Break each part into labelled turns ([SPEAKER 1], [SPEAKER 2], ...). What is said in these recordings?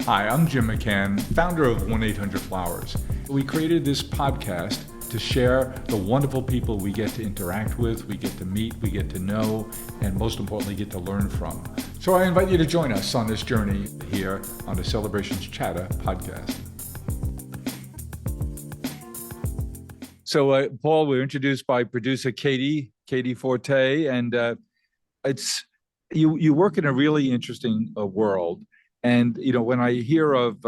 [SPEAKER 1] Hi, I'm Jim McCann, founder of 1-800-Flowers. We created this podcast to share the wonderful people we get to interact with, we get to meet, we get to know, and most importantly, get to learn from. So I invite you to join us on this journey here on the Celebrations Chatter podcast. So, Paul, we're introduced by producer Katie Forte, and it's you work in a really interesting world. And, when I hear of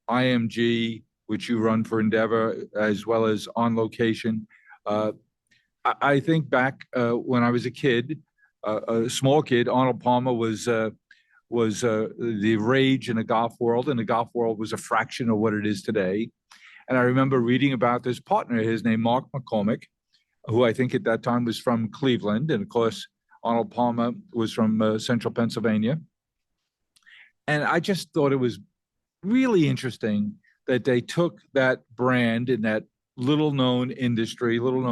[SPEAKER 1] IMG, which you run for Endeavor, as well as On Location, I think back when I was a kid, a small kid. Arnold Palmer was the rage in the golf world, and the golf world was a fraction of what it is today. And I remember reading about this partner, his name, Mark McCormick, who I think at that time was from Cleveland. And of course, Arnold Palmer was from central Pennsylvania. And I just thought it was really interesting that they took that brand in that little known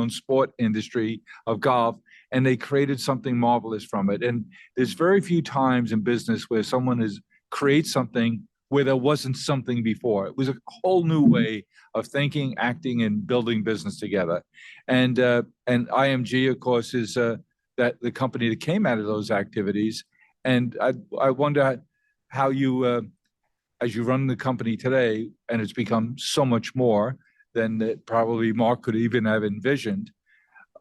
[SPEAKER 1] sport industry of golf, and they created something marvelous from it. And there's very few times in business where someone has created something where there wasn't something before. It was a whole new way of thinking, acting, and building business together. And IMG, of course, is that the company that came out of those activities. And I wonder how you, as you run the company today, and it's become so much more than that probably Mark could even have envisioned.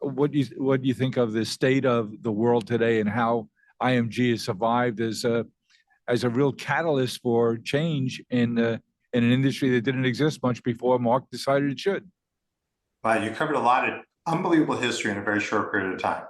[SPEAKER 1] What do you think of the state of the world today, and how IMG has survived as a real catalyst for change in an industry that didn't exist much before Mark decided it should?
[SPEAKER 2] Wow, you covered a lot of unbelievable history in a very short period of time,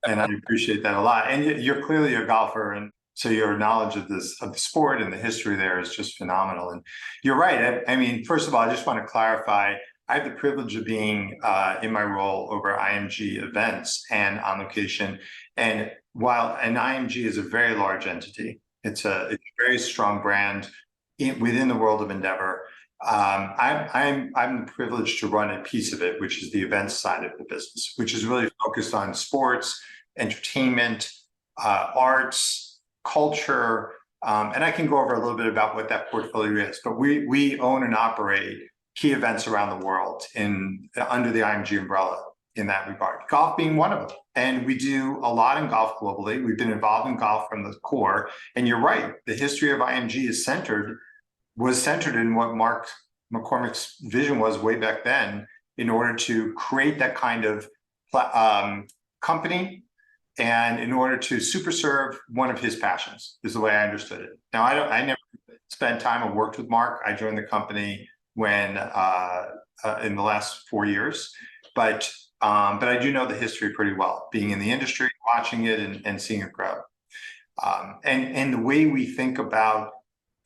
[SPEAKER 2] and I appreciate that a lot. And you're clearly a golfer, and so your knowledge of the sport and the history there is just phenomenal. And you're right. I mean, first of all, I just want to clarify, I have the privilege of being in my role over IMG events and On Location. And while an IMG is a very large entity, it's a very strong brand within the world of Endeavor. I'm privileged to run a piece of it, which is the events side of the business, which is really focused on sports, entertainment, arts, culture, and I can go over a little bit about what that portfolio is. But we own and operate key events around the world under the IMG umbrella in that regard, golf being one of them. And we do a lot in golf globally. We've been involved in golf from the core. And you're right, the history of IMG was centered in what Mark McCormick's vision was way back then, in order to create that kind of company, and in order to super serve one of his passions, is the way I understood it. Now, I never spent time or worked with Mark. I joined the company when in the last 4 years, but I do know the history pretty well, being in the industry, watching it, and seeing it grow. And the way we think about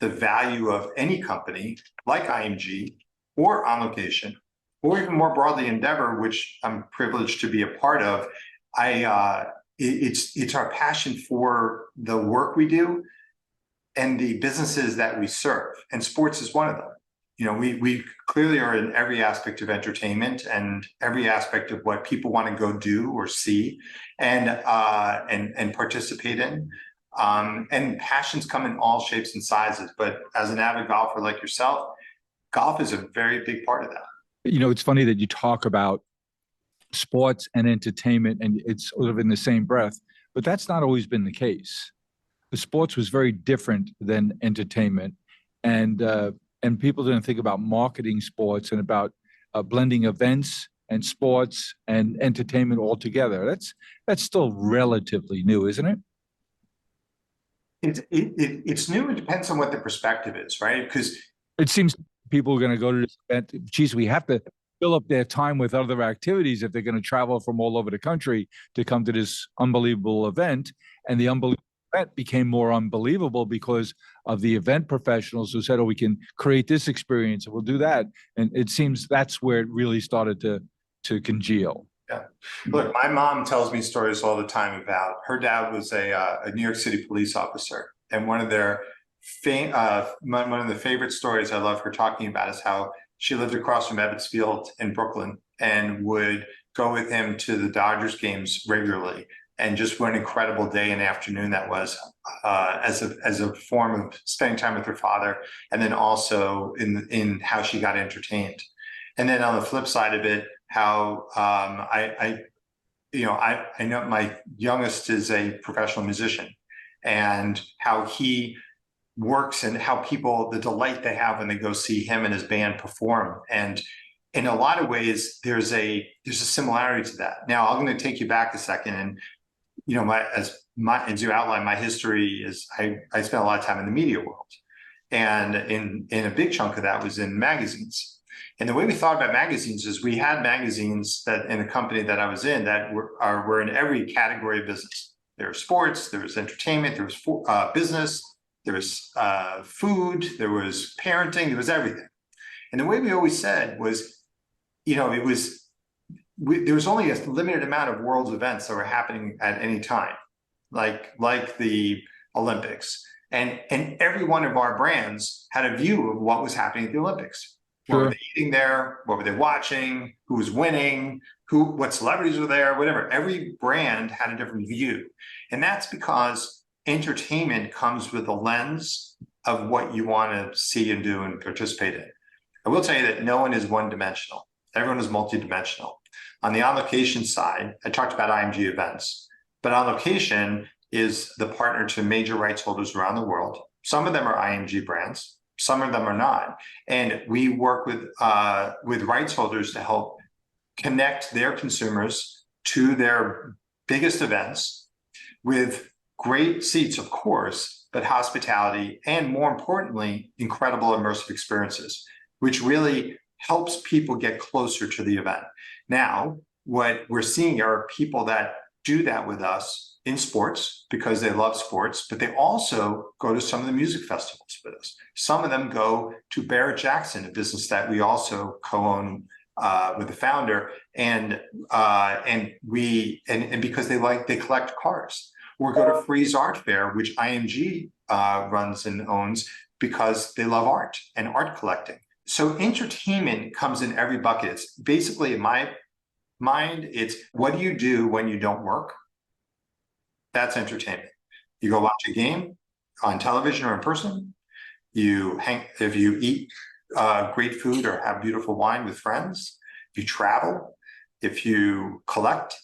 [SPEAKER 2] the value of any company like IMG or On Location, or even more broadly Endeavor, which I'm privileged to be a part of, it's our passion for the work we do and the businesses that we serve, and sports is one of them. We clearly are in every aspect of entertainment and every aspect of what people want to go do or see and participate in. And passions come in all shapes and sizes. But as an avid golfer like yourself, golf is a very big part of that.
[SPEAKER 1] It's funny that you talk about sports and entertainment, and it's sort of in the same breath, but that's not always been the case. The sports was very different than entertainment, and people didn't think about marketing sports and about blending events and sports and entertainment all together. That's still relatively new, isn't it?
[SPEAKER 2] It's new. It depends on what the perspective is, right? Because
[SPEAKER 1] it seems people are going to go to this event. Geez, we have to fill up their time with other activities if they're going to travel from all over the country to come to this unbelievable event. And the unbelievable event became more unbelievable because of the event professionals who said, oh, we can create this experience and we'll do that. And it seems that's where it really started to congeal.
[SPEAKER 2] Yeah. Look, my mom tells me stories all the time about her dad was a New York City police officer. And one of the favorite stories I love her talking about is how she lived across from Ebbets Field in Brooklyn and would go with him to the Dodgers games regularly. and just what an incredible day and afternoon that was, as a form of spending time with her father, and then also in how she got entertained. And then on the flip side of it, how I know my youngest is a professional musician, and how he works and how people, the delight they have when they go see him and his band perform. And in a lot of ways, there's a similarity to that. Now, I'm going to take you back a second, and as you outlined, my history is I spent a lot of time in the media world, and in a big chunk of that was in magazines. And the way we thought about magazines is we had magazines that in the company that I was in that were in every category of business. There was sports, there was entertainment, there was business, there was food, there was parenting, there was everything. And the way we always said was, there was only a limited amount of world events that were happening at any time, like the Olympics. And every one of our brands had a view of what was happening at the Olympics. What were they eating there? What were they watching? Who was winning? What celebrities were there? Whatever. Every brand had a different view. And that's because entertainment comes with a lens of what you want to see and do and participate in. I will tell you that no one is one-dimensional. Everyone is multidimensional. On the On Location side, I talked about IMG events, but On Location is the partner to major rights holders around the world. Some of them are IMG brands. Some of them are not. And we work with rights holders to help connect their consumers to their biggest events with great seats, of course, but hospitality, and more importantly, incredible immersive experiences, which really helps people get closer to the event. Now, what we're seeing are people that do that with us in sports because they love sports, but they also go to some of the music festivals with us. Some of them go to Barrett Jackson, a business that we also co-own with the founder, and because they collect cars. Or go to Freeze Art Fair, which IMG runs and owns because they love art and art collecting. So entertainment comes in every bucket. It's basically, in my mind, it's what do you do when you don't work? That's entertainment. You go watch a game on television or in person. If you eat great food or have beautiful wine with friends. If you travel, if you collect,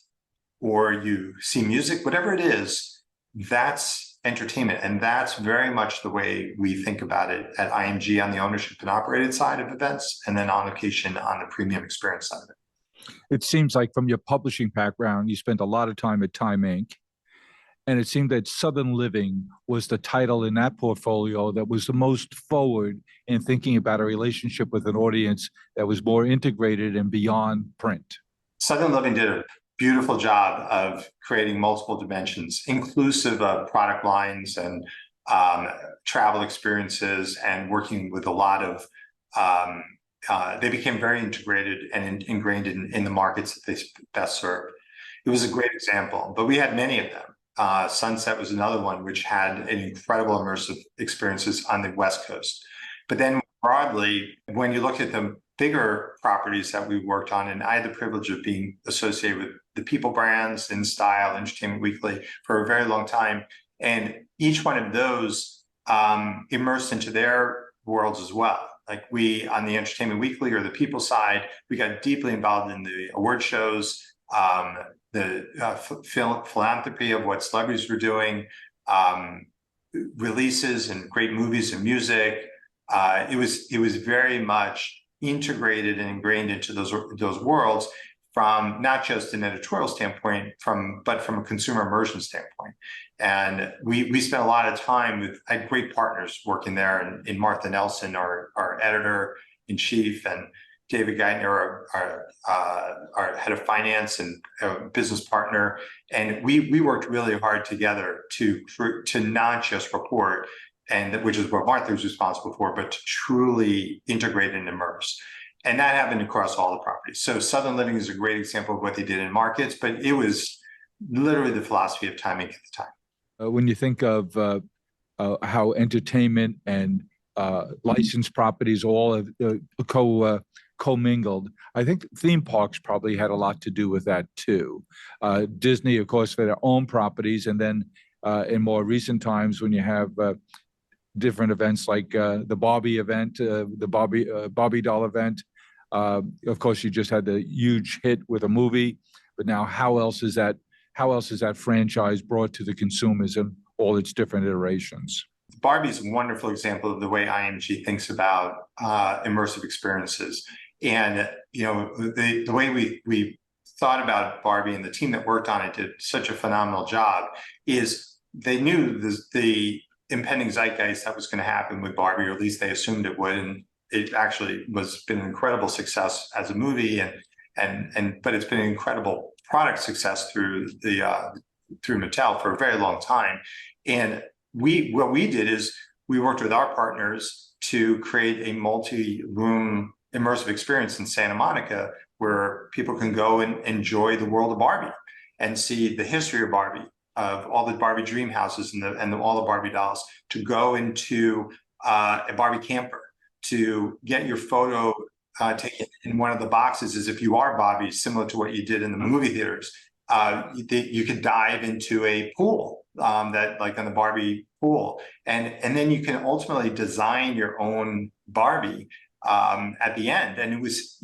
[SPEAKER 2] or you see music, whatever it is, that's entertainment. And that's very much the way we think about it at IMG on the ownership and operated side of events, and then On Location on the premium experience side of it.
[SPEAKER 1] It seems like from your publishing background, you spent a lot of time at Time Inc. And it seemed that Southern Living was the title in that portfolio that was the most forward in thinking about a relationship with an audience that was more integrated and beyond print.
[SPEAKER 2] Southern Living did a beautiful job of creating multiple dimensions, inclusive of product lines and travel experiences, and working with a lot of, they became very integrated and ingrained in the markets that they best served. It was a great example, but we had many of them. Sunset was another one, which had an incredible immersive experiences on the West Coast. But then broadly, when you look at the bigger properties that we worked on, and I had the privilege of being associated with the People brands, In Style, Entertainment Weekly for a very long time, and each one of those immersed into their worlds as well. Like we, on the Entertainment Weekly or the People side, we got deeply involved in the award shows, the philanthropy of what celebrities were doing, releases and great movies and music. It was very much integrated and ingrained into those worlds, from not just an editorial standpoint, but from a consumer immersion standpoint. And we spent a lot of time I had great partners working there, and in Martha Nelson, our editor in chief, and David Geithner, our head of finance and business partner. And we worked really hard together to not just report, and which is what Martha was responsible for, but to truly integrate and immerse. And that happened across all the properties. So Southern Living is a great example of what they did in markets, but it was literally the philosophy of Time Inc. at the time.
[SPEAKER 1] When you think of how entertainment and licensed properties all have commingled. I think theme parks probably had a lot to do with that too. Disney, of course, for their own properties, and then in more recent times when you have different events like the Barbie event, the Barbie doll event. Of course, you just had the huge hit with a movie, but now how else is that? How else is that franchise brought to the consumers in all its different iterations?
[SPEAKER 2] Barbie is a wonderful example of the way IMG thinks about immersive experiences. And the way we thought about Barbie and the team that worked on it did such a phenomenal job is they knew the impending zeitgeist that was going to happen with Barbie, or at least they assumed it would. And it actually been an incredible success as a movie, but it's been an incredible product success through Mattel for a very long time. And what we did is we worked with our partners to create a multi-room immersive experience in Santa Monica where people can go and enjoy the world of Barbie and see the history of Barbie, of all the Barbie dream houses and all the Barbie dolls, to go into a Barbie camper, to get your photo taken in one of the boxes as if you are Barbie, similar to what you did in the movie theaters. You could dive into a pool that, like on the Barbie pool, and then you can ultimately design your own Barbie at the end. And it was,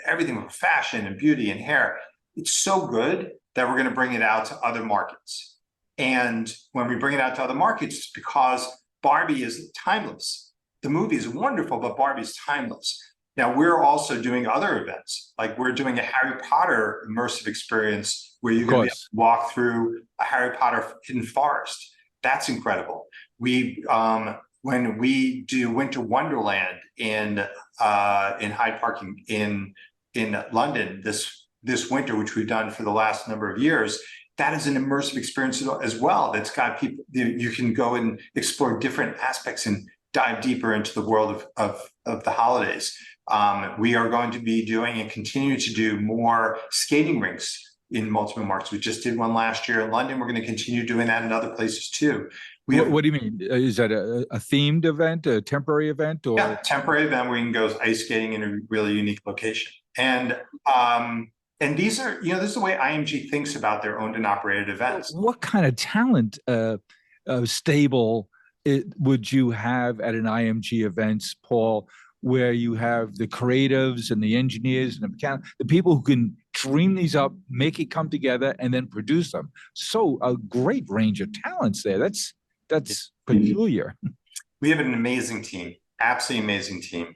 [SPEAKER 2] everything with fashion and beauty and hair. It's so good that we're going to bring it out to other markets. And when we bring it out to other markets, it's because Barbie is timeless. The movie is wonderful, but Barbie's timeless. Now, we're also doing other events, like we're doing a Harry Potter immersive experience where you're going to walk through a Harry Potter hidden forest. That's incredible. When we do Winter Wonderland in Hyde Park in London this winter, which we've done for the last number of years, that is an immersive experience as well. That's got people, you can go and explore different aspects and dive deeper into the world of the holidays. We are going to be doing and continue to do more skating rinks in multiple markets. We just did one last year in London. We're going to continue doing that in other places too.
[SPEAKER 1] What do you mean? Is that a themed event, a temporary event, or
[SPEAKER 2] temporary event where you can go ice skating in a really unique location? And these are, this is the way IMG thinks about their owned and operated events.
[SPEAKER 1] What kind of talent stable would you have at an IMG events, Paul, where you have the creatives and the engineers and the people who can dream these up, make it come together, and then produce them? So a great range of talents there. That's peculiar.
[SPEAKER 2] We have an amazing team, absolutely amazing team.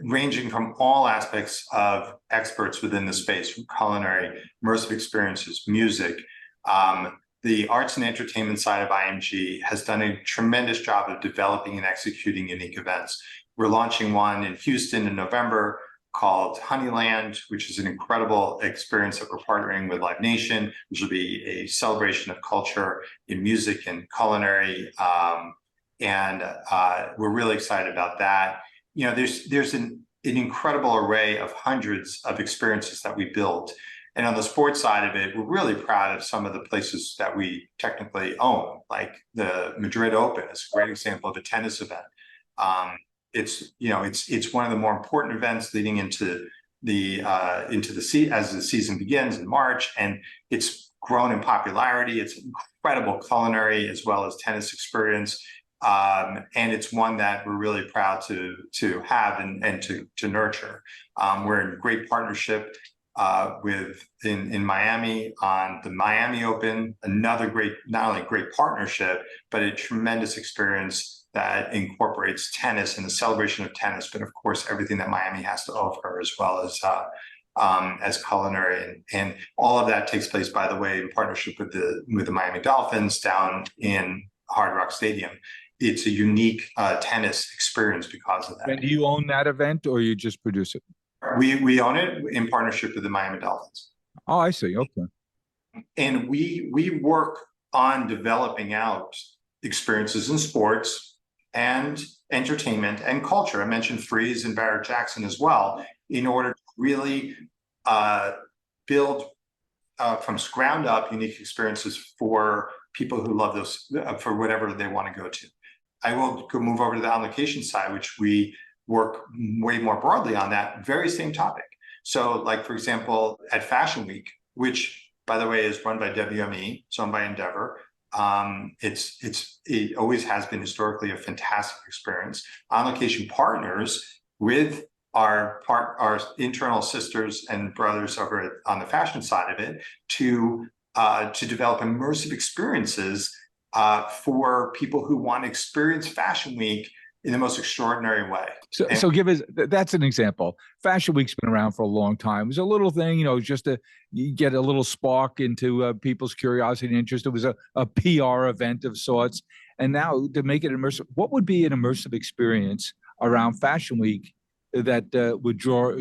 [SPEAKER 2] Ranging from all aspects of experts within the space, from culinary, immersive experiences, music. The arts and entertainment side of IMG has done a tremendous job of developing and executing unique events. We're launching one in Houston in November called Honeyland, which is an incredible experience that we're partnering with Live Nation, which will be a celebration of culture in music and culinary. We're really excited about that. There's an incredible array of hundreds of experiences that we built. And on the sports side of it, we're really proud of some of the places that we technically own, like the Madrid Open is a great example of a tennis event. It's one of the more important events leading into as the season begins in March, and it's grown in popularity. It's incredible culinary as well as tennis experience. And it's one that we're really proud to have and to nurture. We're in great partnership in Miami on the Miami Open, another great, not only great partnership, but a tremendous experience that incorporates tennis and the celebration of tennis, but of course everything that Miami has to offer, as well as culinary, and all of that takes place, by the way, in partnership with the Miami Dolphins down in Hard Rock Stadium. It's a unique tennis experience because of that.
[SPEAKER 1] And do you own that event, or you just produce it?
[SPEAKER 2] We own it in partnership with the Miami Dolphins.
[SPEAKER 1] Oh, I see. Okay.
[SPEAKER 2] And we work on developing out experiences in sports and entertainment and culture. I mentioned Freeze and Barrett Jackson as well, in order to really build from ground up unique experiences for people who love those, for whatever they want to go to. I will move over to the on location side, which we work way more broadly on that very same topic. So like, for example, at Fashion Week, which by the way is run by WME, it's owned by Endeavor. It always has been historically a fantastic experience. On Location partners with our internal sisters and brothers over on the fashion side of it to develop immersive experiences for people who want to experience Fashion Week in the most extraordinary way.
[SPEAKER 1] So give us, that's an example. Fashion Week's been around for a long time. It was a little thing, just to get a little spark into people's curiosity and interest. It was a PR event of sorts. And now to make it immersive, what would be an immersive experience around Fashion Week that would draw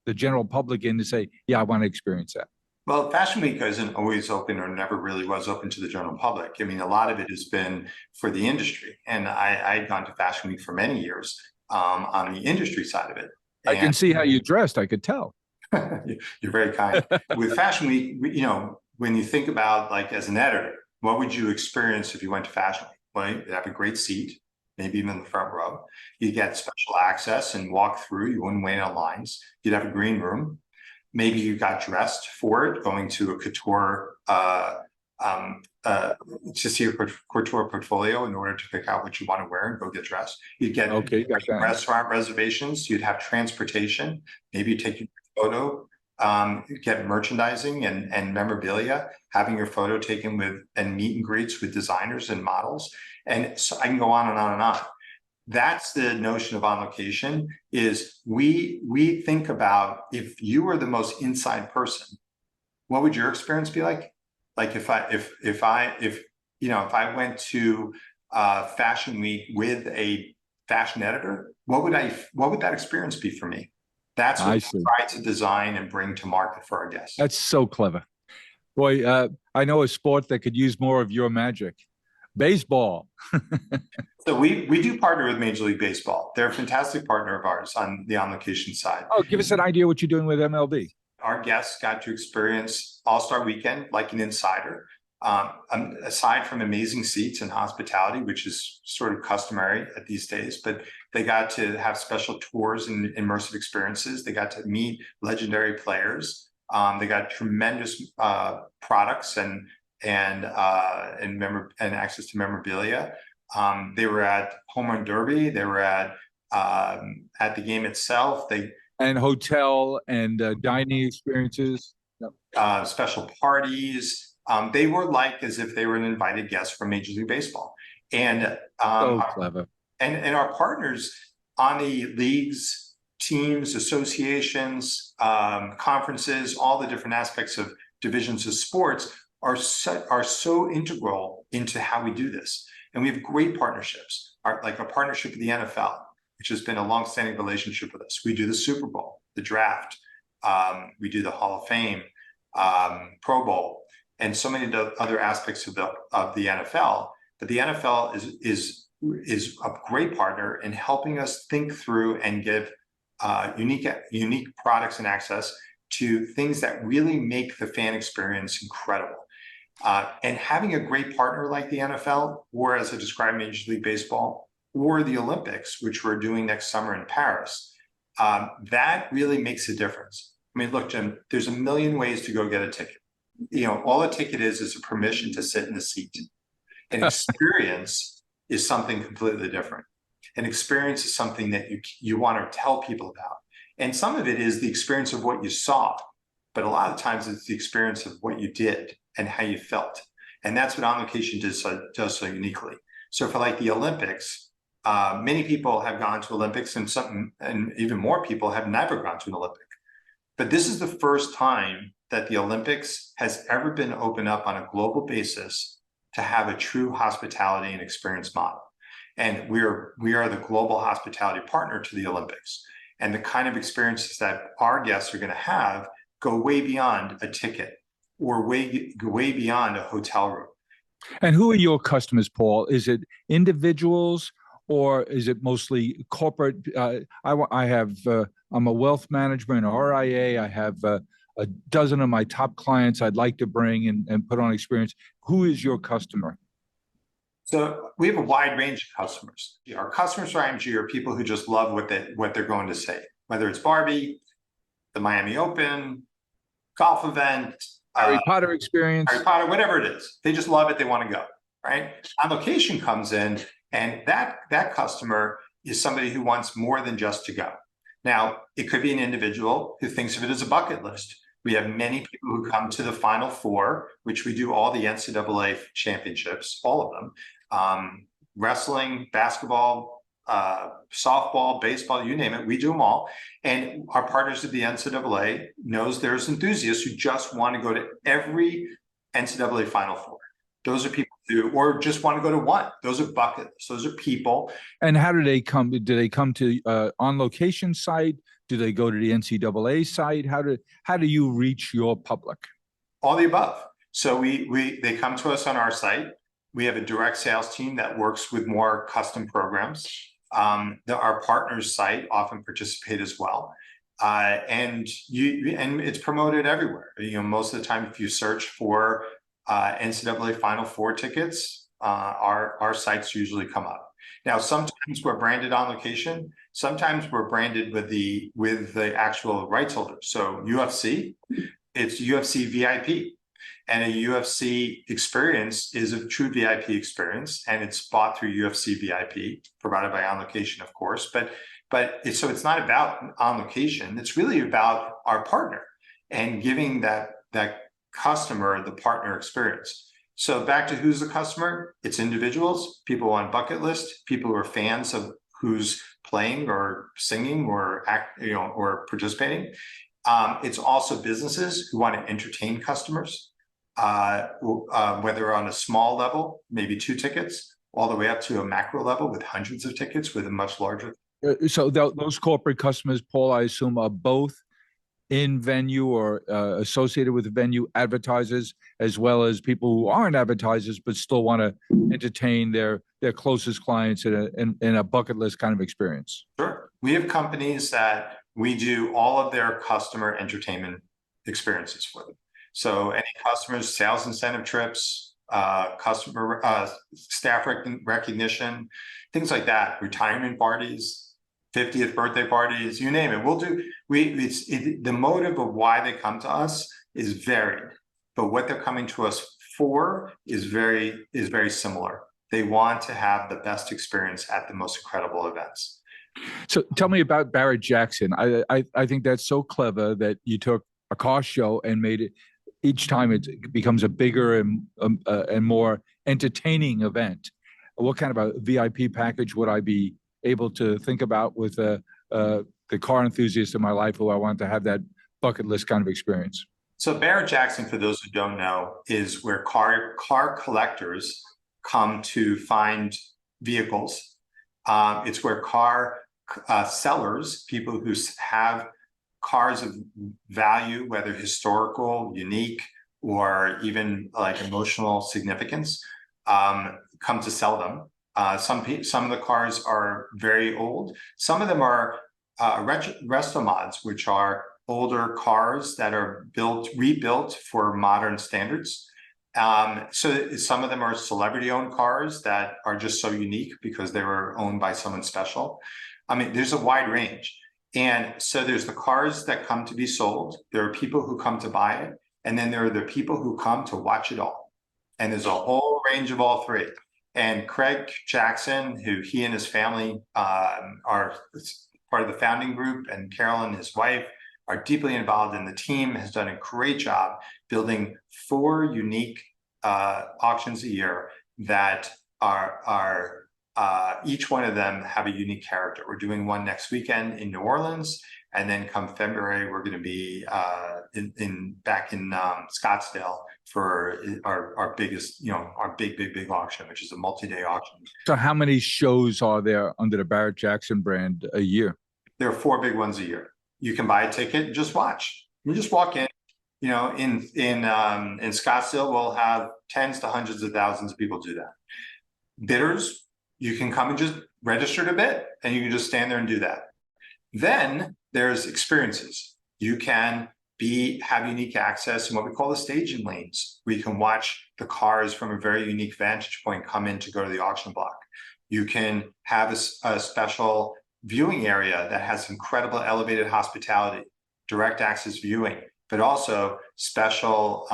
[SPEAKER 1] the general public in to say, yeah, I want to experience that?
[SPEAKER 2] Well, Fashion Week isn't always open, or never really was open to the general public. I mean, a lot of it has been for the industry. And I had gone to Fashion Week for many years on the industry side of it.
[SPEAKER 1] I can see how you dressed. I could tell.
[SPEAKER 2] You're very kind. With Fashion Week, when you think about, like, as an editor, what would you experience if you went to Fashion Week? Well, you'd have a great seat, maybe even in the front row. You'd get special access and walk through. You wouldn't wait on lines. You'd have a green room. Maybe you got dressed for it, going to a couture to see a couture portfolio in order to pick out what you want to wear and go get dressed. You'd get restaurant reservations. You'd have transportation. Maybe you take your photo. You'd get merchandising and memorabilia, having your photo taken with, and meet and greets with designers and models. And so I can go on and on and on. That's the notion of On Location. Is we think about, if you were the most inside person, what would your experience be like? Like if I went to Fashion Week with a fashion editor, what would that experience be for me? That's what we try to design and bring to market for our guests.
[SPEAKER 1] That's so clever. Boy, I know a sport that could use more of your magic. Baseball.
[SPEAKER 2] So we do partner with Major League Baseball. They're a fantastic partner of ours on the On Location side.
[SPEAKER 1] Oh, give us an idea what you're doing with MLB.
[SPEAKER 2] Our guests got to experience All-Star Weekend like an insider. Aside from amazing seats and hospitality, which is sort of customary at these days, but they got to have special tours and immersive experiences. They got to meet legendary players. They got tremendous products and access to memorabilia. They were at Home Run Derby. They were at the game itself.
[SPEAKER 1] And hotel and dining experiences.
[SPEAKER 2] Yep. Special parties. They were like as if they were an invited guest from Major League Baseball. And
[SPEAKER 1] so clever.
[SPEAKER 2] And our partners on the leagues, teams, associations, conferences, all the different aspects of divisions of sports are so integral into how we do this. And we have great partnerships, like a partnership with the NFL, which has been a longstanding relationship with us. We do the Super Bowl, the draft, we do the Hall of Fame, Pro Bowl, and so many other aspects of the NFL. But the NFL is a great partner in helping us think through and give unique products and access to things that really make the fan experience incredible. And having a great partner like the NFL, or as I described, Major League Baseball, or the Olympics, which we're doing next summer in Paris, that really makes a difference. I mean, look, Jim, there's a million ways to go get a ticket. All a ticket is a permission to sit in the seat. An experience is something completely different. An experience is something that you want to tell people about. And some of it is the experience of what you saw, but a lot of times it's the experience of what you did and how you felt. And that's what On Location does so uniquely. So for like the Olympics, many people have gone to Olympics, and even more people have never gone to an Olympic. But this is the first time that the Olympics has ever been opened up on a global basis to have a true hospitality and experience model. And we are the global hospitality partner to the Olympics. And the kind of experiences that our guests are going to have go way beyond a ticket, or way beyond a hotel room.
[SPEAKER 1] And who are your customers, Paul? Is it individuals, or is it mostly corporate? I'm a wealth manager and RIA. I have a dozen of my top clients I'd like to bring and put on experience. Who is your customer?
[SPEAKER 2] So we have a wide range of customers. Our customers for IMG are people who just love what they're going to say, whether it's Barbie, the Miami Open, golf event,
[SPEAKER 1] Harry Potter experience.
[SPEAKER 2] Harry Potter, whatever it is. They just love it. They want to go, right? On location comes in, and that customer is somebody who wants more than just to go. Now, it could be an individual who thinks of it as a bucket list. We have many people who come to the Final Four, which we do all the NCAA championships, all of them. Wrestling, basketball, softball, baseball, you name it, we do them all. And our partners at the NCAA knows there's enthusiasts who just want to go to every NCAA Final Four. Those are people who, or just want to go to one. Those are bucket lists. Those are people.
[SPEAKER 1] And how do they come? Do they come to on location site? Do they go to the NCAA site? How do you reach your public?
[SPEAKER 2] All the above. So they come to us on our site. We have a direct sales team that works with more custom programs. Our partners site often participate as well. And it's promoted everywhere. Most of the time, if you search for NCAA Final Four tickets, our sites usually come up. Now, sometimes we're branded on location. Sometimes we're branded with the actual rights holder. So UFC, it's UFC VIP. And a UFC experience is a true VIP experience, and it's bought through UFC VIP, provided by On Location, of course. But so it's not about On Location. It's really about our partner and giving that customer the partner experience. So back to who's the customer? It's individuals, people on bucket list, people who are fans of who's playing or singing or or participating. It's also businesses who want to entertain customers. Whether on a small level, maybe 2 tickets, all the way up to a macro level with hundreds of tickets with a much larger.
[SPEAKER 1] So those corporate customers, Paul, I assume, are both in venue or associated with venue advertisers, as well as people who aren't advertisers but still want to entertain their closest clients in a bucket list kind of experience.
[SPEAKER 2] Sure. We have companies that we do all of their customer entertainment experiences for them. So any customers, sales incentive trips, customer staff recognition, things like that, retirement parties, 50th birthday parties, you name it. We'll do. The motive of why they come to us is varied, but what they're coming to us for is very similar. They want to have the best experience at the most incredible events.
[SPEAKER 1] So tell me about Barrett Jackson. I think that's so clever that you took a car show and made it. Each time it becomes a bigger and more entertaining event. What kind of a VIP package would I be able to think about with the car enthusiast in my life who I want to have that bucket list kind of experience?
[SPEAKER 2] So Barrett Jackson, for those who don't know, is where car collectors come to find vehicles. It's where car sellers, people who have cars of value, whether historical, unique, or even like emotional significance, come to sell them. Some of the cars are very old. Some of them are resto mods, which are older cars that are rebuilt for modern standards. So some of them are celebrity-owned cars that are just so unique because they were owned by someone special. I mean, there's a wide range. And so there's the cars that come to be sold. There are people who come to buy it. And then there are the people who come to watch it all. And there's a whole range of all three. And Craig Jackson, who he and his family are part of the founding group, and Carolyn, his wife, are deeply involved in the team, has done a great job building 4 unique auctions a year that are each one of them have a unique character. We're doing one next weekend in New Orleans, and then come February, we're going to be back in Scottsdale for our biggest, our big auction, which is a multi-day auction.
[SPEAKER 1] So how many shows are there under the Barrett Jackson brand a year?
[SPEAKER 2] There are 4 big ones a year. You can buy a ticket and just watch. You just walk in. In Scottsdale, we'll have tens to hundreds of thousands of people do that. Bidders, you can come and just register to bid, and you can just stand there and do that. Then there's experiences. You can have unique access in what we call the staging lanes, where you can watch the cars from a very unique vantage point come in to go to the auction block. You can have a special viewing area that has incredible elevated hospitality, direct access viewing, but also special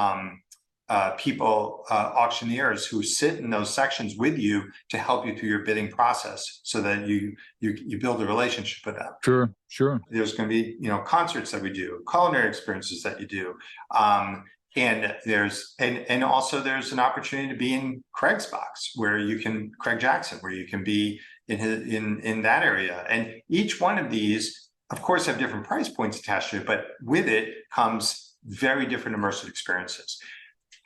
[SPEAKER 2] auctioneers who sit in those sections with you to help you through your bidding process, so that you build a relationship with them.
[SPEAKER 1] Sure, sure.
[SPEAKER 2] There's going to be, concerts that we do, culinary experiences that you do. And there's also there's an opportunity to be in Craig's box, where you can, Craig Jackson, where you can be in that area. And each one of these, of course, have different price points attached to it, but with it comes very different immersive experiences.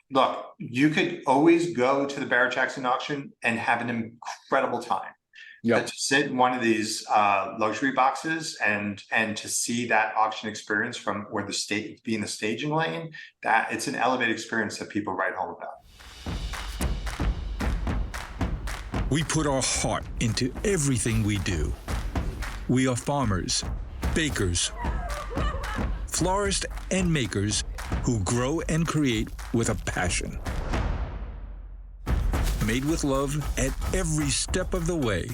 [SPEAKER 2] Look, you could always go to the Barrett Jackson auction and have an incredible time.
[SPEAKER 1] Yeah.
[SPEAKER 2] But to sit in one of these luxury boxes and to see that auction experience from where the state be in the staging lane, that it's an elevated experience that people write home about.
[SPEAKER 3] We put our heart into everything we do. We are farmers, bakers, florists, and makers who grow and create with a passion. Made with love at every step of the way.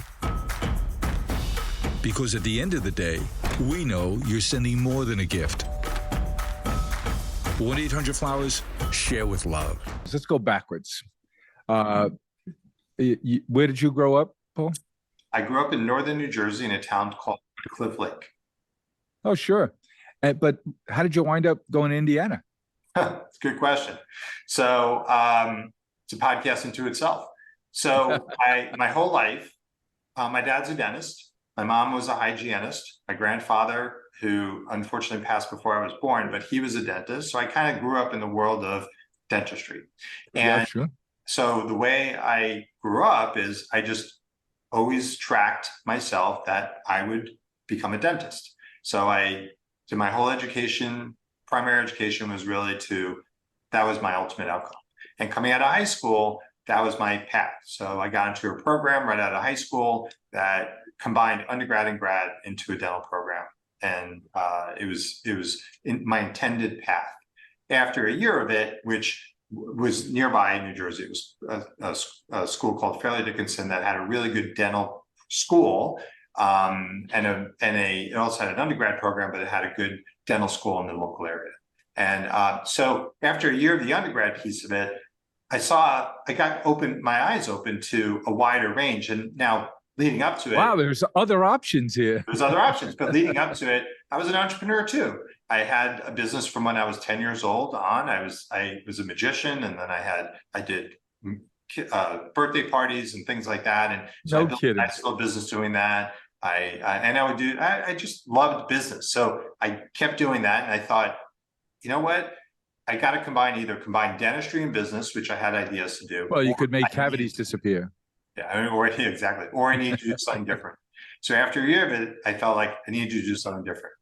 [SPEAKER 3] Because at the end of the day, we know you're sending more than a gift. 1-800-Flowers, share with love.
[SPEAKER 1] Let's go backwards. Where did you grow up, Paul?
[SPEAKER 2] I grew up in northern New Jersey in a town called Cliff Lake.
[SPEAKER 1] Oh, sure. But how did you wind up going to Indiana?
[SPEAKER 2] It's a good question. So it's a podcast into itself. So my whole life, my dad's a dentist. My mom was a hygienist. My grandfather, who unfortunately passed before I was born, but he was a dentist. So I kind of grew up in the world of dentistry. And
[SPEAKER 1] Yeah, sure.
[SPEAKER 2] so the way I grew up is I just always tracked myself that I would become a dentist. So I did my whole education. Primary education was really that was my ultimate outcome. And coming out of high school, that was my path. So I got into a program right out of high school that combined undergrad and grad into a dental program. And it was in my intended path. After a year of it, which was nearby in New Jersey, it was a school called Fairleigh Dickinson that had a really good dental school. It also had an undergrad program, but it had a good dental school in the local area. And so after a year of the undergrad piece of it, I got my eyes open to a wider range. And now leading up to it.
[SPEAKER 1] Wow, there's other options here.
[SPEAKER 2] There's other options, but leading up to it, I was an entrepreneur too. I had a business from when I was 10 years old on. I was a magician, and then I did birthday parties and things like that. And so I built a nice little business doing that. I just loved business. So I kept doing that. And I thought, you know what? I got to combine dentistry and business, which I had ideas to do.
[SPEAKER 1] Well, you could make cavities disappear.
[SPEAKER 2] Yeah, exactly. Or I needed to do something different. So after a year of it, I felt like I needed to do something different.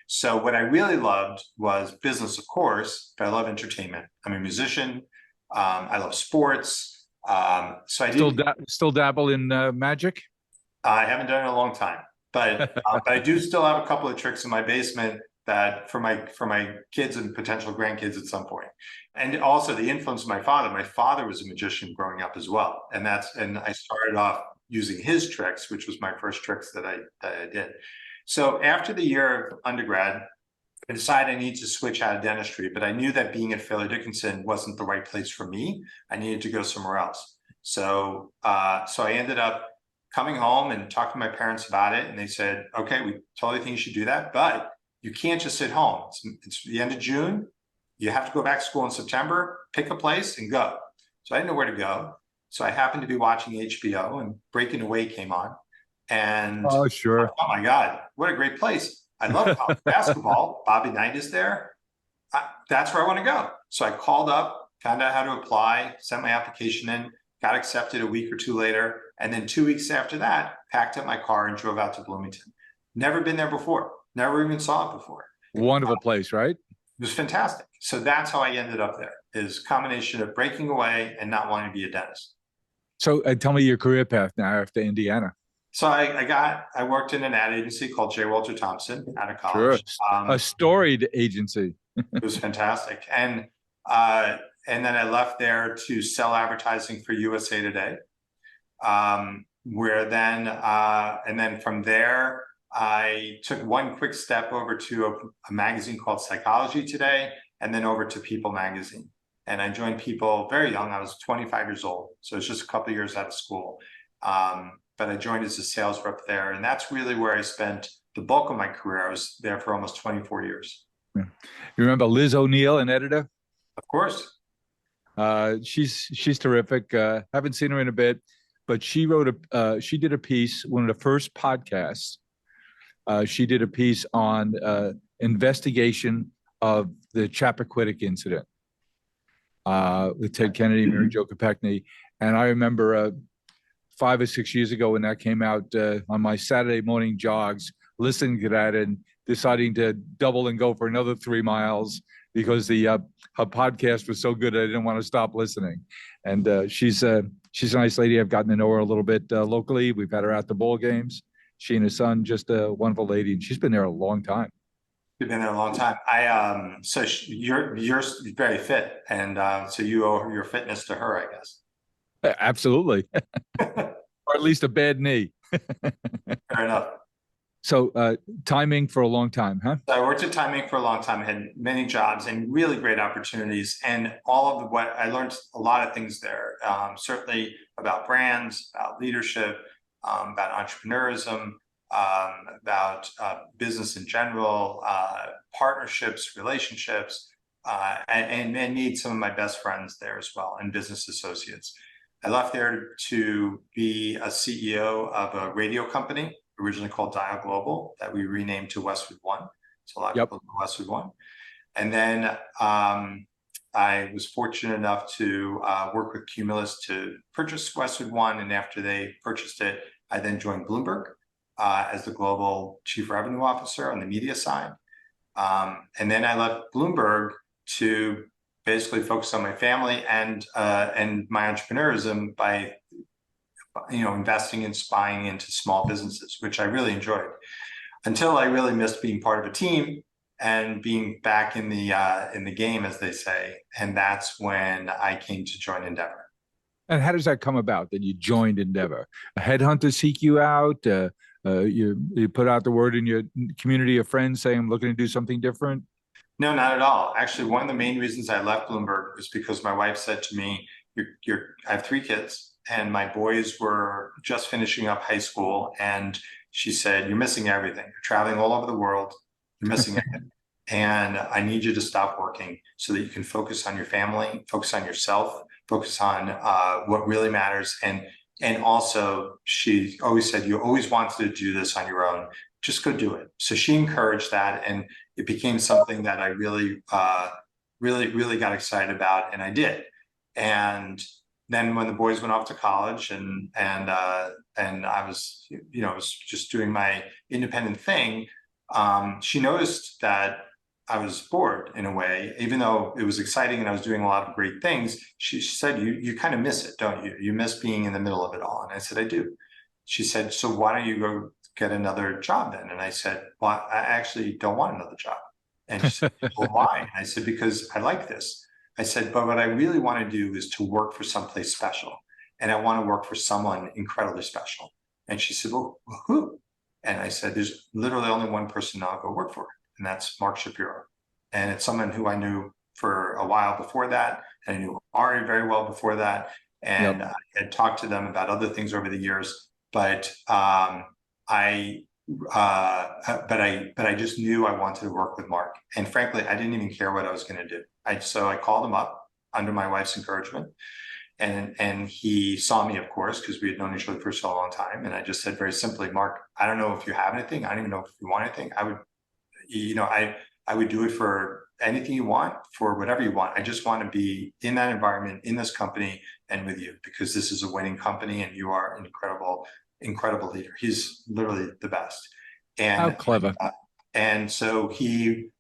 [SPEAKER 2] So what I really loved was business, of course, but I love entertainment. I'm a musician. I love sports. So I
[SPEAKER 1] still dabble in magic.
[SPEAKER 2] I haven't done it in a long time, but I do still have a couple of tricks in my basement that for my kids and potential grandkids at some point. And also the influence of my father. My father was a magician growing up as well. And I started off using his tricks, which was my first tricks that I did. So after the year of undergrad, I decided I needed to switch out of dentistry, but I knew that being at Fairleigh Dickinson wasn't the right place for me. I needed to go somewhere else. So I ended up coming home and talking to my parents about it. And they said, okay, we totally think you should do that, but you can't just sit home. It's the end of June. You have to go back to school in September, pick a place and go. So I didn't know where to go. So I happened to be watching HBO and Breaking Away came on. And
[SPEAKER 1] oh, sure.
[SPEAKER 2] Oh my God, what a great place. I love college basketball. Bobby Knight is there. That's where I want to go. So I called up, found out how to apply, sent my application in, got accepted a week or two later. And then 2 weeks after that, packed up my car and drove out to Bloomington. Never been there before. Never even saw it before.
[SPEAKER 1] Wonderful place, right?
[SPEAKER 2] It was fantastic. So that's how I ended up there, is a combination of breaking away and not wanting to be a dentist.
[SPEAKER 1] So tell me your career path now after Indiana.
[SPEAKER 2] So I worked in an ad agency called J. Walter Thompson out of college.
[SPEAKER 1] Sure. A storied agency.
[SPEAKER 2] It was fantastic. And then I left there to sell advertising for USA Today. And then from there, I took one quick step over to a magazine called Psychology Today, and then over to People magazine. And I joined People very young. I was 25 years old, so it's just a couple of years out of school. But I joined as a sales rep there, and that's really where I spent the bulk of my career. I was there for almost 24 years.
[SPEAKER 1] You remember Liz O'Neill, an editor?
[SPEAKER 2] Of course.
[SPEAKER 1] She's terrific. Haven't seen her in a bit, but she did a piece, one of the first podcasts. She did a piece on investigation of the Chappaquiddick incident with Ted Kennedy, Mary Jo Kopechne. And I remember 5 or 6 years ago when that came out on my Saturday morning jogs, listening to that and deciding to double and go for another 3 miles because her podcast was so good I didn't want to stop listening. And she's a nice lady. I've gotten to know her a little bit locally. We've had her at the bowl games. She and her son, just a wonderful lady, and she's been there a long time.
[SPEAKER 2] You've been there a long time. You're very fit, and so you owe your fitness to her, I guess.
[SPEAKER 1] Absolutely, or at least a bad knee.
[SPEAKER 2] Fair enough.
[SPEAKER 1] So timing for a long time, huh?
[SPEAKER 2] So I worked at Timing for a long time, had many jobs and really great opportunities. And all of what I learned a lot of things there, certainly about brands, about leadership, about entrepreneurism, about business in general, partnerships, relationships, and made some of my best friends there as well, and business associates. I left there to be a CEO of a radio company, originally called Dial Global, that we renamed to Westwood One. So a lot of people know Westwood One. And then I was fortunate enough to work with Cumulus to purchase Westwood One. And after they purchased it, I then joined Bloomberg as the Global Chief Revenue Officer on the media side. And then I left Bloomberg to basically focus on my family and my entrepreneurism by investing and spying into small businesses, which I really enjoyed, until I really missed being part of a team and being back in the game, as they say. And that's when I came to join Endeavor.
[SPEAKER 1] And how does that come about that you joined Endeavor? A headhunter seek you out? You put out the word in your community of friends saying, I'm looking to do something different?
[SPEAKER 2] No, not at all. Actually, one of the main reasons I left Bloomberg was because my wife said to me, I have 3 kids. And my boys were just finishing up high school. And she said, you're missing everything. You're traveling all over the world. You're missing everything. And I need you to stop working so that you can focus on your family, focus on yourself, focus on what really matters. And also, she always said, you always wanted to do this on your own. Just go do it. So she encouraged that. And it became something that I really got excited about. And I did. And then when the boys went off to college and I was, was just doing my independent thing, she noticed that I was bored in a way, even though it was exciting and I was doing a lot of great things. She said, you kind of miss it, don't you? You miss being in the middle of it all. And I said, I do. She said, so why don't you go get another job then? And I said, well, I actually don't want another job. And she said, well, why? And I said, because I like this. I said, but what I really want to do is to work for someplace special. And I want to work for someone incredibly special. And she said, well, who? And I said, there's literally only one person I'll go work for, and that's Mark Shapiro. And it's someone who I knew for a while before that, and I knew Ari very well before that. And I had talked to them about other things over the years, but I just knew I wanted to work with Mark. And frankly, I didn't even care what I was going to do. So I called him up under my wife's encouragement, and he saw me, of course, because we had known each other for so long time. And I just said very simply, Mark, I don't know if you have anything. I don't even know if you want anything. I would do it for anything you want, for whatever you want. I just want to be in that environment, in this company, and with you, because this is a winning company, and you are an incredible leader. He's literally the best. And
[SPEAKER 1] how clever.
[SPEAKER 2] And so he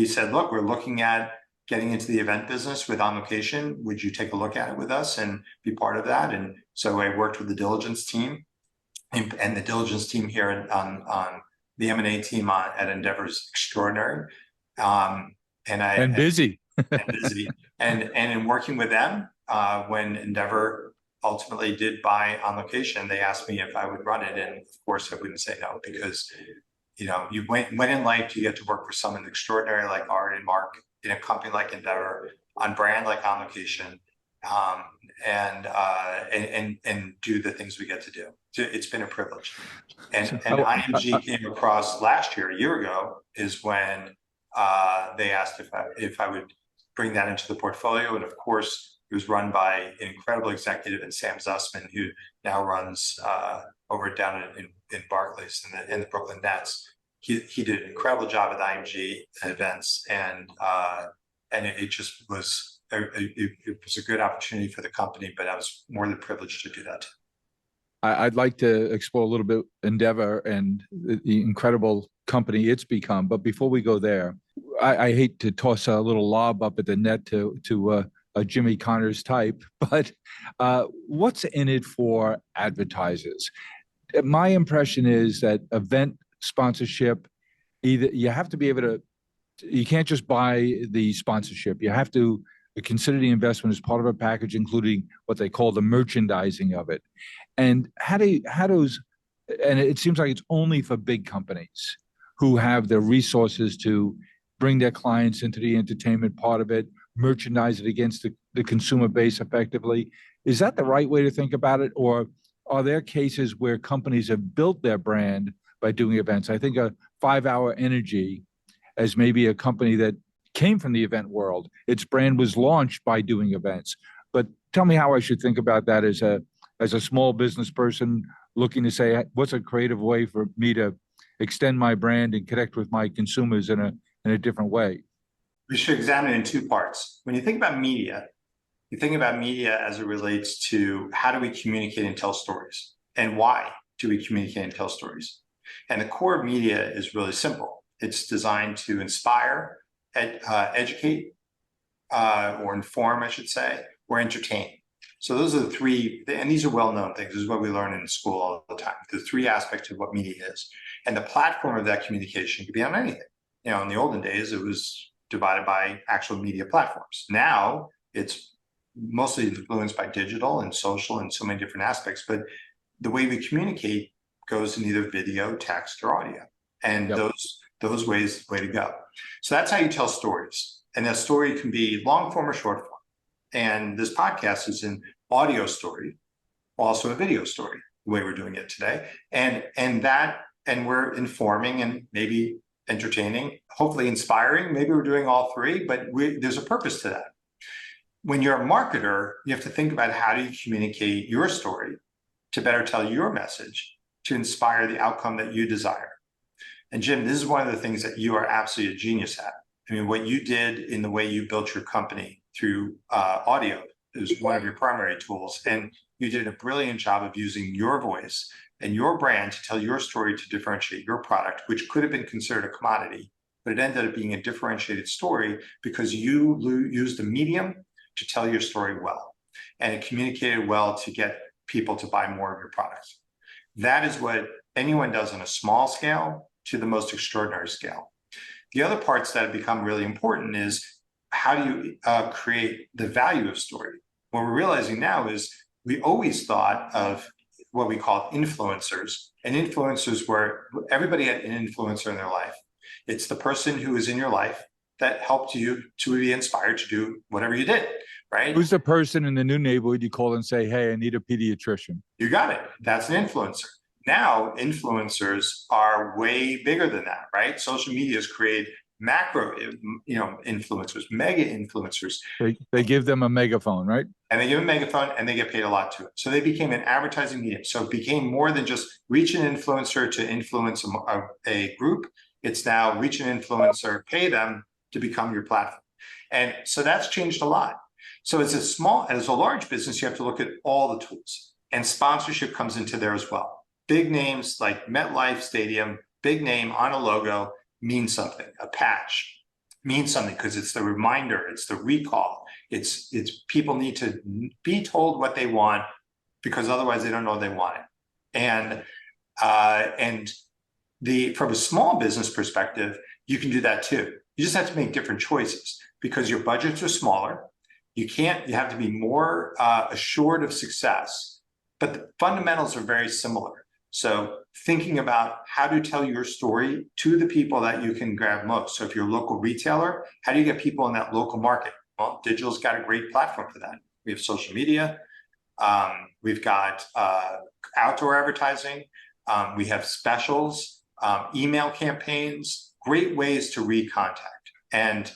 [SPEAKER 2] said, look, we're looking at getting into the event business with On Location. Would you take a look at it with us and be part of that? And so I worked with the diligence team, and the diligence team here on the M&A team at Endeavor is extraordinary.
[SPEAKER 1] And busy.
[SPEAKER 2] and busy. And in working with them, when Endeavor ultimately did buy On Location, they asked me if I would run it, and of course I wouldn't say no, because you when in life you get to work for someone extraordinary like Ari and Mark in a company like Endeavor, on brand like On Location, and do the things we get to do. It's been a privilege. And IMG came across last year, a year ago, is when they asked if I would bring that into the portfolio. And of course, it was run by an incredible executive in Sam Zussman, who now runs over down in Barclays in the Brooklyn Nets. He did an incredible job at IMG events, and it just was it was a good opportunity for the company. But I was more than privileged to do that.
[SPEAKER 1] I'd like to explore a little bit Endeavor and the incredible company it's become. But before we go there, I hate to toss a little lob up at the net to a Jimmy Connors type, but what's in it for advertisers? My impression is that event sponsorship, either you have to be able to, you can't just buy the sponsorship. You have to consider the investment as part of a package, including what they call the merchandising of it. And how does, and it seems like it's only for big companies who have the resources to bring their clients into the entertainment part of it, merchandise it against the consumer base effectively. Is that the right way to think about it? Or are there cases where companies have built their brand by doing events? I think a 5 Hour Energy as maybe a company that came from the event world. Its brand was launched by doing events. But tell me how I should think about that as a small business person looking to say, what's a creative way for me to extend my brand and connect with my consumers in a different way?
[SPEAKER 2] We should examine it in two parts. When you think about media, you think about media as it relates to how do we communicate and tell stories, and why do we communicate and tell stories? And the core of media is really simple. It's designed to inspire, educate, or inform, I should say, or entertain. So those are the three, and these are well-known things. This is what we learn in school all the time. The three aspects of what media is. And the platform of that communication could be on anything. In the olden days, it was divided by actual media platforms. Now, it's mostly influenced by digital and social and so many different aspects. But the way we communicate goes in either video, text, or audio. And those ways, way to go. So that's how you tell stories. And that story can be long form or short form. And this podcast is an audio story, also a video story, the way we're doing it today. And we're informing and maybe entertaining, hopefully inspiring. Maybe we're doing all three, but there's a purpose to that. When you're a marketer, you have to think about how do you communicate your story to better tell your message to inspire the outcome that you desire. And Jim, this is one of the things that you are absolutely a genius at. I mean, what you did in the way you built your company through audio is one of your primary tools. And you did a brilliant job of using your voice and your brand to tell your story to differentiate your product, which could have been considered a commodity, but it ended up being a differentiated story because you used a medium to tell your story well. And it communicated well to get people to buy more of your products. That is what anyone does on a small scale to the most extraordinary scale. The other parts that have become really important is how do you create the value of story? What we're realizing now is we always thought of what we call influencers, and influencers were everybody had an influencer in their life. It's the person who is in your life that helped you to be inspired to do whatever you did, right?
[SPEAKER 1] Who's the person in the new neighborhood you call and say, hey, I need a pediatrician?
[SPEAKER 2] You got it. That's an influencer. Now, influencers are way bigger than that, right? Social media has created macro, influencers, mega influencers.
[SPEAKER 1] They give them a megaphone, right?
[SPEAKER 2] And they give them a megaphone and they get paid a lot to it. So they became an advertising medium. So it became more than just reach an influencer to influence a group. It's now reach an influencer, pay them to become your platform. And so that's changed a lot. So as a large business, you have to look at all the tools, and sponsorship comes into there as well. Big names like MetLife Stadium, big name on a logo means something. A patch means something because it's the reminder, it's the recall. It's people need to be told what they want because otherwise they don't know they want it. And from a small business perspective, you can do that too. You just have to make different choices because your budgets are smaller. You have to be more assured of success, but the fundamentals are very similar. So thinking about how to tell your story to the people that you can grab most. So if you're a local retailer, how do you get people in that local market? Well, digital's got a great platform for that. We have social media. We've got outdoor advertising. We have specials, email campaigns, great ways to read contact. And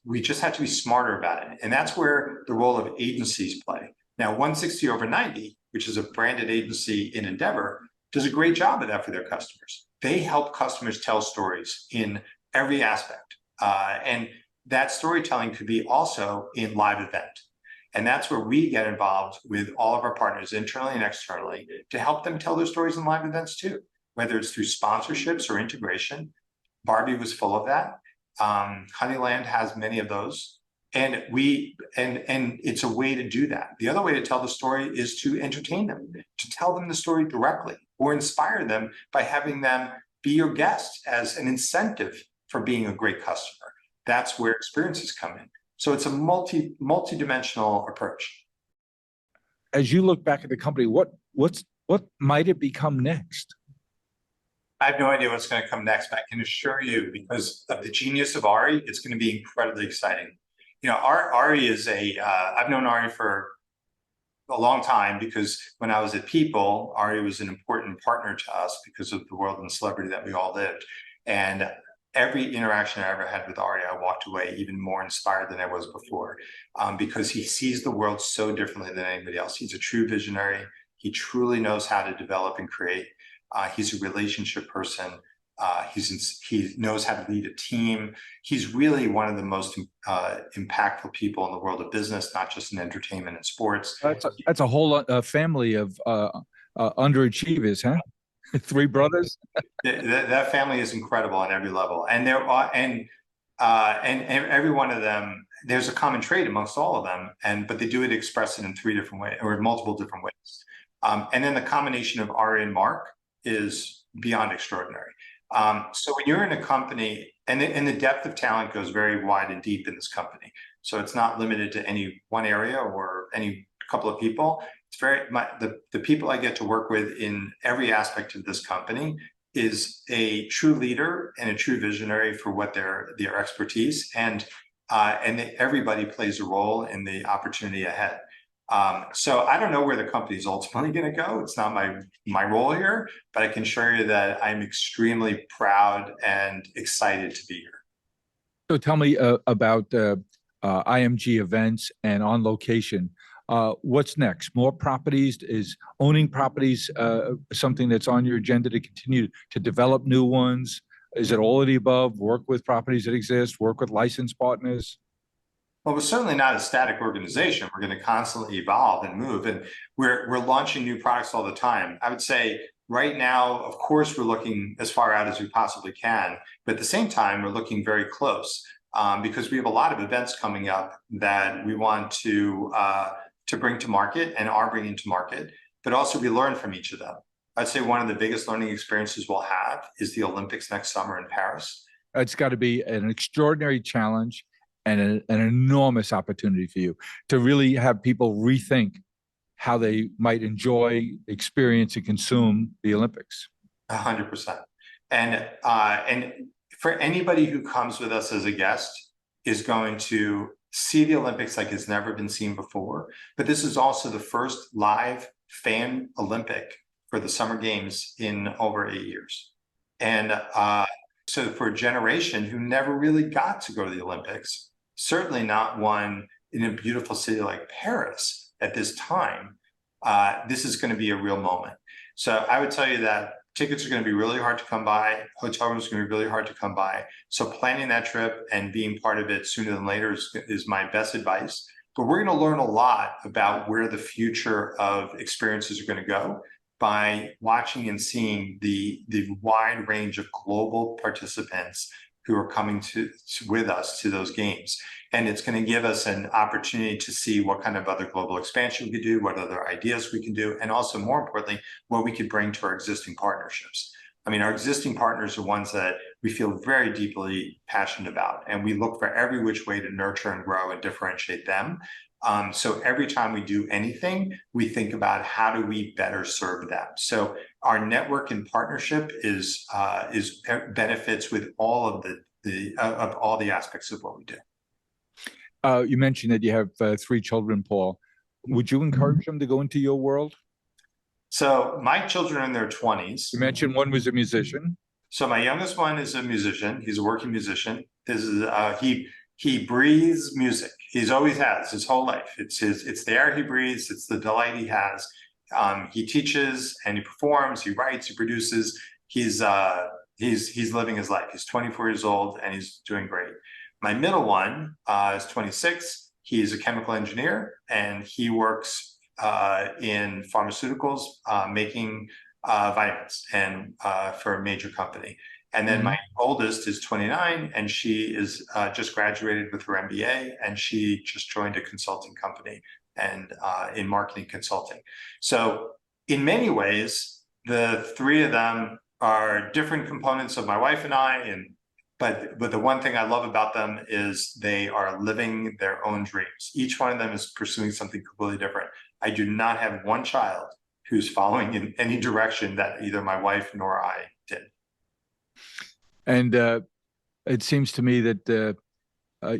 [SPEAKER 2] we just have to be smarter about it. And that's where the role of agencies play. Now, 160over90, which is a branded agency in Endeavor, does a great job of that for their customers. They help customers tell stories in every aspect. And that storytelling could be also in live event. And that's where we get involved with all of our partners, internally and externally, to help them tell their stories in live events too, whether it's through sponsorships or integration. Barbie was full of that. Honeyland has many of those. And it's a way to do that. The other way to tell the story is to entertain them, to tell them the story directly, or inspire them by having them be your guest as an incentive for being a great customer. That's where experiences come in. So it's a multi-dimensional approach.
[SPEAKER 1] As you look back at the company, what might it become next?
[SPEAKER 2] I have no idea what's going to come next, but I can assure you, because of the genius of Ari, it's going to be incredibly exciting. You know, Ari is I've known Ari for a long time because when I was at People, Ari was an important partner to us because of the world and celebrity that we all lived. And every interaction I ever had with Ari, I walked away even more inspired than I was before, because he sees the world so differently than anybody else. He's a true visionary. He truly knows how to develop and create. He's a relationship person. He knows how to lead a team. He's really one of the most impactful people in the world of business, not just in entertainment and sports.
[SPEAKER 1] That's a whole family of underachievers, huh? Three brothers.
[SPEAKER 2] That family is incredible on every level, and every one of them. There's a common trait amongst all of them, but they do it, express it in three different ways or multiple different ways. And then the combination of Ari and Mark is beyond extraordinary. So when you're in a company, and the depth of talent goes very wide and deep in this company. So it's not limited to any one area or any couple of people. It's the people I get to work with in every aspect of this company is a true leader and a true visionary for what their expertise, and everybody plays a role in the opportunity ahead. So I don't know where the company is ultimately going to go. It's not my role here, but I can assure you that I'm extremely proud and excited to be here.
[SPEAKER 1] So tell me about IMG events and On Location. What's next? More properties? Is owning properties something that's on your agenda to continue to develop new ones? Is it all of the above? Work with properties that exist, work with licensed partners?
[SPEAKER 2] Well, we're certainly not a static organization. We're going to constantly evolve and move, and we're launching new products all the time. I would say right now, of course, we're looking as far out as we possibly can, but at the same time, we're looking very close because we have a lot of events coming up that we want to bring to market and are bringing to market, but also we learn from each of them. I'd say one of the biggest learning experiences we'll have is the Olympics next summer in Paris.
[SPEAKER 1] It's got to be an extraordinary challenge and an enormous opportunity for you to really have people rethink how they might enjoy, experience, and consume the Olympics.
[SPEAKER 2] 100%. And for anybody who comes with us as a guest is going to see the Olympics like it's never been seen before. But this is also the first live fan Olympic for the Summer Games in over 8 years. And so for a generation who never really got to go to the Olympics, certainly not one in a beautiful city like Paris at this time, this is going to be a real moment. So I would tell you that tickets are going to be really hard to come by. Hotel rooms are going to be really hard to come by. So planning that trip and being part of it sooner than later is my best advice. But we're going to learn a lot about where the future of experiences are going to go by watching and seeing the wide range of global participants who are coming with us to those games. And it's going to give us an opportunity to see what kind of other global expansion we could do, what other ideas we can do, and also more importantly, what we could bring to our existing partnerships. I mean, our existing partners are ones that we feel very deeply passionate about, and we look for every which way to nurture and grow and differentiate them. So every time we do anything, we think about how do we better serve them. So our network and partnership is benefits with all of of all the aspects of what we do.
[SPEAKER 1] You mentioned that you have 3 children, Paul. Would you encourage them to go into your world?
[SPEAKER 2] So my children are in their 20s.
[SPEAKER 1] You mentioned one was a musician.
[SPEAKER 2] So my youngest one is a musician. He's a working musician. This is he breathes music. He's always has his whole life. It's the air he breathes. It's the delight he has. He teaches and he performs. He writes. He produces. He's living his life. He's 24 years old and he's doing great. My middle one is 26. He's a chemical engineer and he works in pharmaceuticals, making vitamins and for a major company. And then my oldest is 29 and she is just graduated with her MBA and she just joined a consulting company and in marketing consulting. So in many ways, the 3 of them are different components of my wife and I, but the one thing I love about them is they are living their own dreams. Each one of them is pursuing something completely different. I do not have one child who's following in any direction that either my wife nor I did.
[SPEAKER 1] And it seems to me that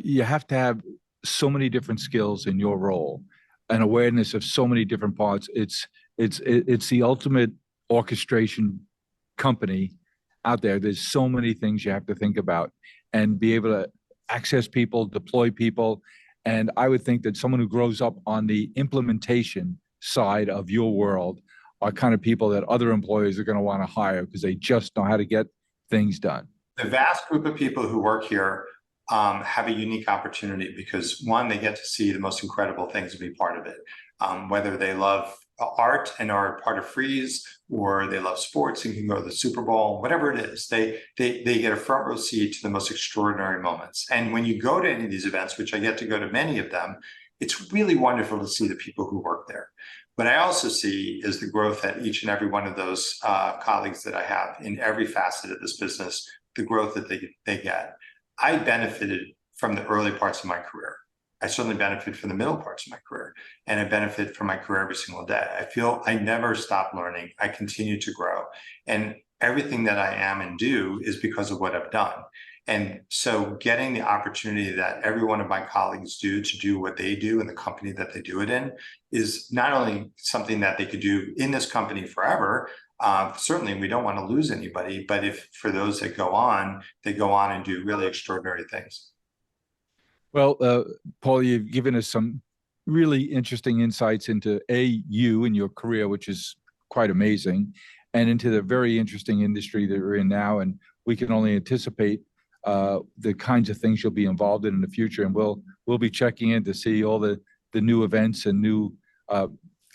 [SPEAKER 1] you have to have so many different skills in your role and awareness of so many different parts. It's the ultimate orchestration company out there. There's so many things you have to think about and be able to access people, deploy people. And I would think that someone who grows up on the implementation side of your world are kind of people that other employers are going to want to hire because they just know how to get things done.
[SPEAKER 2] The vast group of people who work here have a unique opportunity because, one, they get to see the most incredible things and be part of it. Whether they love art and are part of Freeze, or they love sports and can go to the Super Bowl, whatever it is, they get a front row seat to the most extraordinary moments. And when you go to any of these events, which I get to go to many of them, it's really wonderful to see the people who work there. What I also see is the growth at each and every one of those colleagues that I have in every facet of this business, the growth that they get. I benefited from the early parts of my career. I certainly benefit from the middle parts of my career, and I benefit from my career every single day. I feel I never stop learning. I continue to grow, and everything that I am and do is because of what I've done. And so getting the opportunity that every one of my colleagues do to do what they do in the company that they do it in is not only something that they could do in this company forever. Certainly we don't want to lose anybody, but if for those that go on, they go on and do really extraordinary things.
[SPEAKER 1] Well, Paul, you've given us some really interesting insights into you and your career, which is quite amazing, and into the very interesting industry that we're in now. And we can only anticipate the kinds of things you'll be involved in the future. And we'll be checking in to see all the new events and new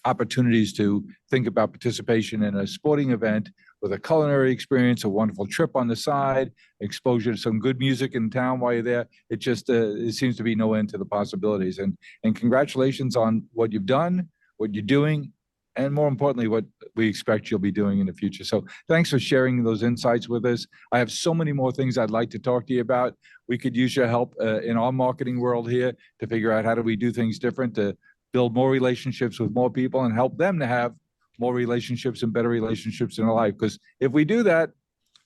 [SPEAKER 1] opportunities to think about participation in a sporting event with a culinary experience, a wonderful trip on the side, exposure to some good music in town while you're there. It just it seems to be no end to the possibilities. And congratulations on what you've done, what you're doing, and more importantly, what we expect you'll be doing in the future. So thanks for sharing those insights with us. I have so many more things I'd like to talk to you about. We could use your help in our marketing world here to figure out how do we do things different to build more relationships with more people and help them to have more relationships and better relationships in their life. Because if we do that,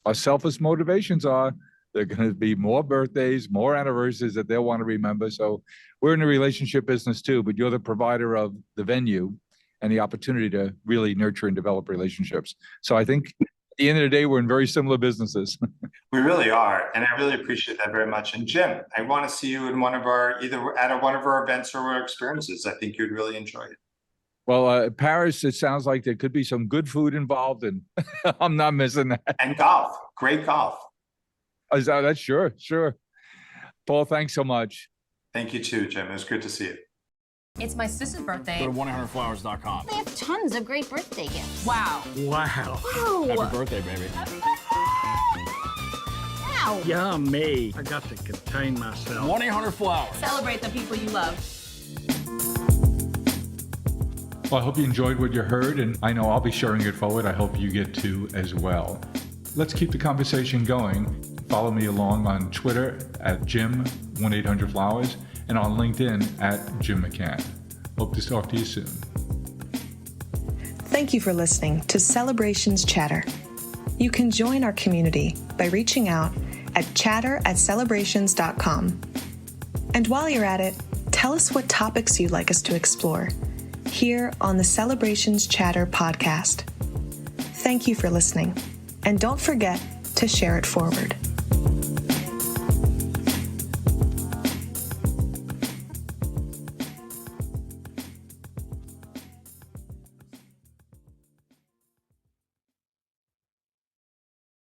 [SPEAKER 1] our selfish motivations are there are going to be more birthdays, more anniversaries that they'll want to remember. So we're in the relationship business too, but you're the provider of the venue and the opportunity to really nurture and develop relationships. So I think at the end of the day, we're in very similar businesses.
[SPEAKER 2] We really are, and I really appreciate that very much. And Jim, I want to see you in one of our one of our events or our experiences. I think you'd really enjoy it.
[SPEAKER 1] Well, Paris, it sounds like there could be some good food involved, and I'm not missing that.
[SPEAKER 2] And golf, great golf.
[SPEAKER 1] That's sure. Paul, thanks so much.
[SPEAKER 2] Thank you too, Jim. It was good to see you.
[SPEAKER 4] It's my sister's birthday.
[SPEAKER 5] Go to 1-800-Flowers.com.
[SPEAKER 6] They have tons of great birthday gifts.
[SPEAKER 4] Wow.
[SPEAKER 5] Wow.
[SPEAKER 6] Wow.
[SPEAKER 5] Happy birthday, baby.
[SPEAKER 6] Wow.
[SPEAKER 7] Yummy. I got to contain myself.
[SPEAKER 5] 1-800-Flowers.
[SPEAKER 4] Celebrate the people you love.
[SPEAKER 8] Well, I hope you enjoyed what you heard, and I know I'll be sharing it forward. I hope you get to as well.
[SPEAKER 1] let's keep the conversation going. Follow me along on Twitter at Jim1800Flowers and on LinkedIn at Jim McCann. Hope to talk to you soon.
[SPEAKER 8] Thank you for listening to Celebrations Chatter. You can join our community by reaching out at chatter@celebrations.com. And while you're at it, tell us what topics you'd like us to explore here on the Celebrations Chatter podcast. Thank you for listening, and don't forget to share it forward.